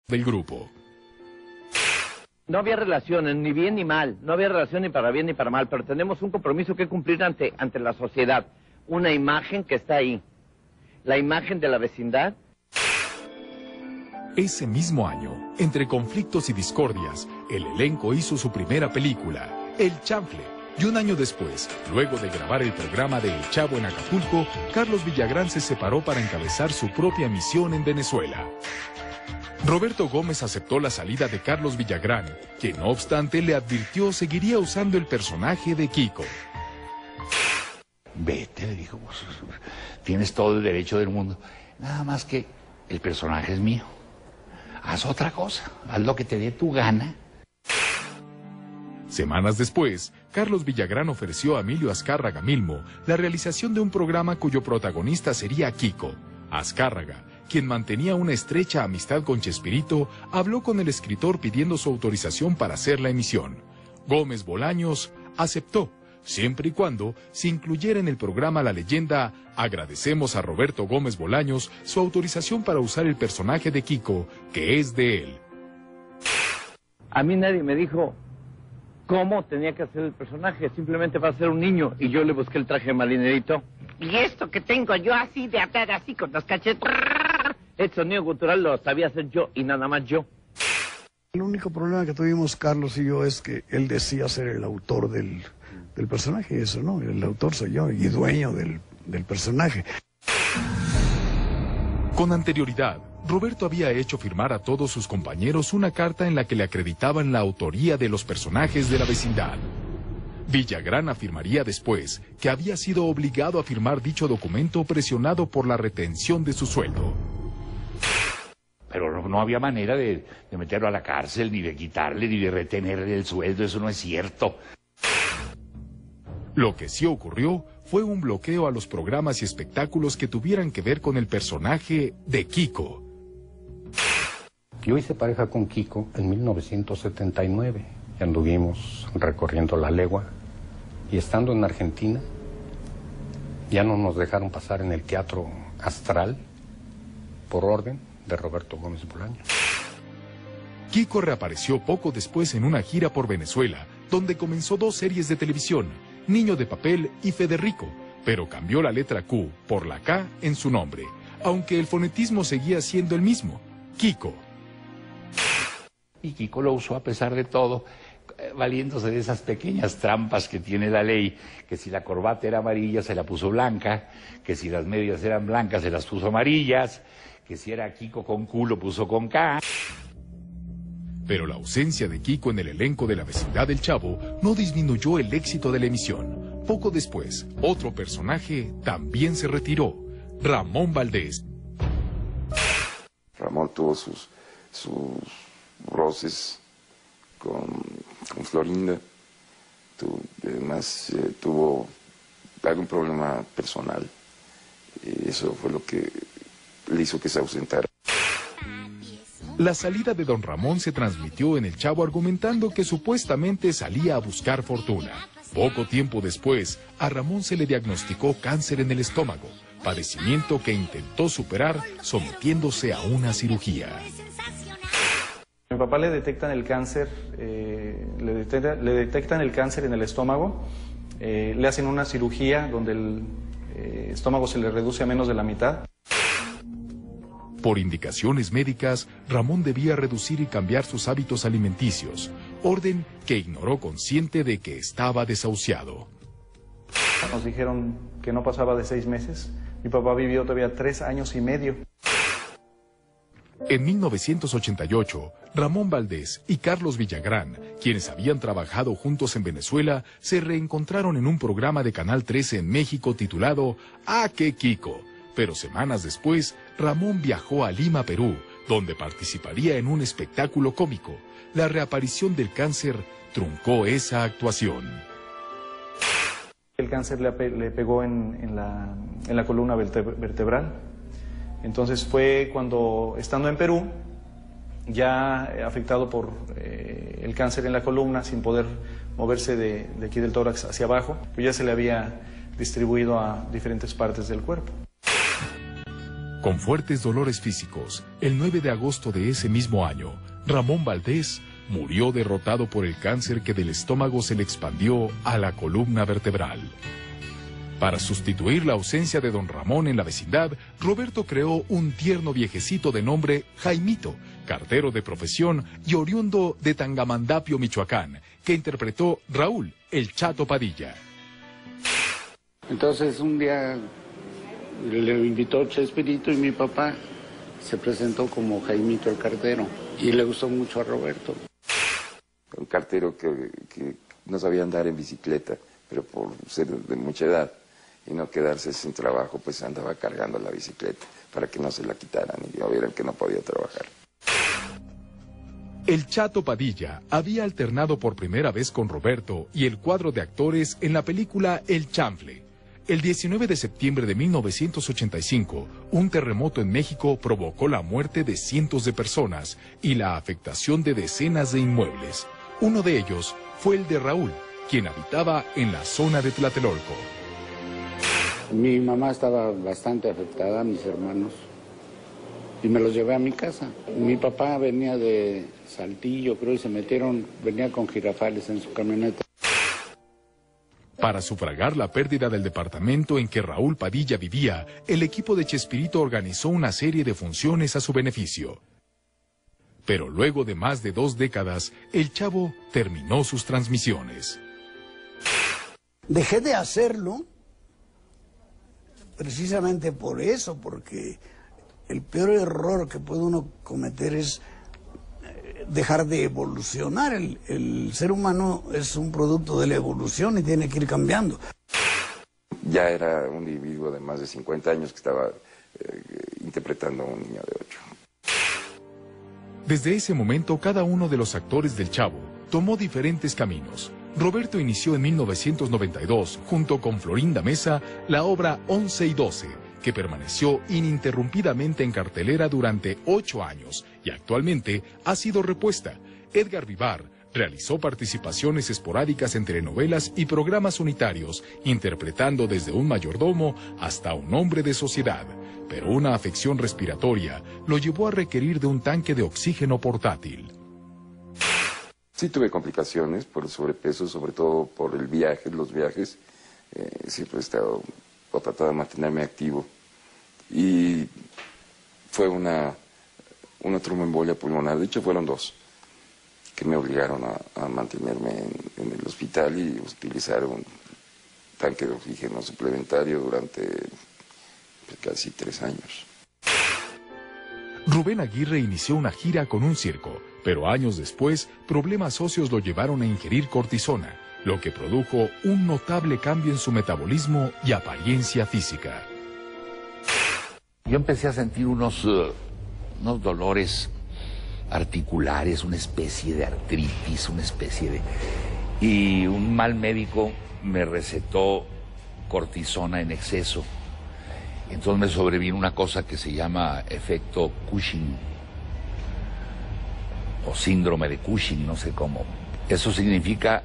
del grupo. No había relaciones, ni bien ni mal, no había relación ni para bien ni para mal, pero tenemos un compromiso que cumplir ante la sociedad. Una imagen que está ahí, la imagen de la vecindad. Ese mismo año, entre conflictos y discordias, el elenco hizo su primera película, El Chanfle. Y un año después, luego de grabar el programa de El Chavo en Acapulco, Carlos Villagrán se separó para encabezar su propia misión en Venezuela. Roberto Gómez aceptó la salida de Carlos Villagrán, que no obstante le advirtió seguiría usando el personaje de Kiko. Vete, le dijo, tienes todo el derecho del mundo, nada más que el personaje es mío. Haz otra cosa, haz lo que te dé tu gana. Semanas después, Carlos Villagrán ofreció a Emilio Azcárraga Milmo la realización de un programa cuyo protagonista sería Kiko. Azcárraga, quien mantenía una estrecha amistad con Chespirito, habló con el escritor pidiendo su autorización para hacer la emisión. Gómez Bolaños aceptó, siempre y cuando se incluyera en el programa la leyenda "Agradecemos a Roberto Gómez Bolaños su autorización para usar el personaje de Kiko, que es de él". A mí nadie me dijo cómo tenía que hacer el personaje, simplemente va a ser un niño, y yo le busqué el traje de marinerito. Y esto que tengo yo así de atar, así con los cachetes, el sonido gutural lo sabía hacer yo y nada más yo. El único problema que tuvimos Carlos y yo es que él decía ser el autor del personaje, eso no, el autor soy yo y dueño del personaje. Con anterioridad, Roberto había hecho firmar a todos sus compañeros una carta en la que le acreditaban la autoría de los personajes de la vecindad. Villagrán afirmaría después que había sido obligado a firmar dicho documento presionado por la retención de su sueldo. Pero no había manera de meterlo a la cárcel, ni de quitarle, ni de retenerle el sueldo, eso no es cierto. Lo que sí ocurrió fue un bloqueo a los programas y espectáculos que tuvieran que ver con el personaje de Kiko. Yo hice pareja con Kiko en 1979 y anduvimos recorriendo la legua y estando en Argentina ya no nos dejaron pasar en el Teatro Astral por orden de Roberto Gómez Bolaños. Kiko reapareció poco después en una gira por Venezuela, donde comenzó 2 series de televisión, Niño de Papel y Federico, pero cambió la letra Q por la K en su nombre, aunque el fonetismo seguía siendo el mismo, Kiko. Y Kiko lo usó a pesar de todo, valiéndose de esas pequeñas trampas que tiene la ley, que si la corbata era amarilla se la puso blanca, que si las medias eran blancas se las puso amarillas, que si era Kiko con Q lo puso con K. Pero la ausencia de Kiko en el elenco de La Vecindad del Chavo no disminuyó el éxito de la emisión. Poco después, otro personaje también se retiró, Ramón Valdés. Ramón tuvo sus roces con Florinda, además tuvo algún problema personal, y eso fue lo que le hizo que se ausentara. La salida de don Ramón se transmitió en El Chavo argumentando que supuestamente salía a buscar fortuna. Poco tiempo después, a Ramón se le diagnosticó cáncer en el estómago, padecimiento que intentó superar sometiéndose a una cirugía. A mi papá le detectan el cáncer, le detectan el cáncer en el estómago, le hacen una cirugía donde el estómago se le reduce a menos de la mitad. Por indicaciones médicas, Ramón debía reducir y cambiar sus hábitos alimenticios, orden que ignoró consciente de que estaba desahuciado. Nos dijeron que no pasaba de 6 meses. Mi papá vivió todavía 3 años y medio. En 1988, Ramón Valdés y Carlos Villagrán, quienes habían trabajado juntos en Venezuela, se reencontraron en un programa de Canal 13 en México titulado ¡Ah, qué Kiko! Pero semanas después, Ramón viajó a Lima, Perú, donde participaría en un espectáculo cómico. La reaparición del cáncer truncó esa actuación. El cáncer le pegó en la columna vertebral. Entonces fue cuando, estando en Perú, ya afectado por el cáncer en la columna, sin poder moverse de aquí del tórax hacia abajo, pues ya se le había distribuido a diferentes partes del cuerpo. Con fuertes dolores físicos, el 9 de agosto de ese mismo año, Ramón Valdés murió derrotado por el cáncer que del estómago se le expandió a la columna vertebral. Para sustituir la ausencia de don Ramón en la vecindad, Roberto creó un tierno viejecito de nombre Jaimito, cartero de profesión y oriundo de Tangamandapio, Michoacán, que interpretó Raúl, el Chato Padilla. Entonces un día le invitó Chespirito y mi papá se presentó como Jaimito el cartero y le gustó mucho a Roberto. Un cartero que no sabía andar en bicicleta, pero por ser de mucha edad y no quedarse sin trabajo, pues andaba cargando la bicicleta para que no se la quitaran y no vieran que no podía trabajar. El Chato Padilla había alternado por primera vez con Roberto y el cuadro de actores en la película El Chanfle. El 19 de septiembre de 1985, un terremoto en México provocó la muerte de cientos de personas y la afectación de decenas de inmuebles. Uno de ellos fue el de Raúl, quien habitaba en la zona de Tlatelolco. Mi mamá estaba bastante afectada, mis hermanos, y me los llevé a mi casa. Mi papá venía de Saltillo, creo, y venía con jirafales en su camioneta. Para sufragar la pérdida del departamento en que Raúl Padilla vivía, el equipo de Chespirito organizó una serie de funciones a su beneficio. Pero luego de más de 2 décadas, el Chavo terminó sus transmisiones. Dejé de hacerlo precisamente por eso, porque el peor error que puede uno cometer es dejar de evolucionar. El ser humano es un producto de la evolución y tiene que ir cambiando. Ya era un individuo de más de 50 años que estaba interpretando a un niño de 8. Desde ese momento, cada uno de los actores del Chavo tomó diferentes caminos. Roberto inició en 1992, junto con Florinda Mesa, la obra 11 y 12, que permaneció ininterrumpidamente en cartelera durante 8 años y actualmente ha sido repuesta. Edgar Vivar realizó participaciones esporádicas en telenovelas y programas unitarios, interpretando desde un mayordomo hasta un hombre de sociedad. Pero una afección respiratoria lo llevó a requerir de un tanque de oxígeno portátil. Sí tuve complicaciones por el sobrepeso, sobre todo por los viajes. Siempre he estado o tratado de mantenerme activo. Y fue una tromboembolia pulmonar, de hecho fueron 2, que me obligaron a mantenerme en el hospital y utilizar un tanque de oxígeno suplementario durante casi 3 años. Rubén Aguirre inició una gira con un circo, pero años después, problemas óseos lo llevaron a ingerir cortisona, lo que produjo un notable cambio en su metabolismo y apariencia física. Yo empecé a sentir unos dolores articulares, una especie de artritis, y un mal médico me recetó cortisona en exceso. Entonces me sobrevino una cosa que se llama efecto Cushing, o síndrome de Cushing, no sé cómo. Eso significa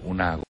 una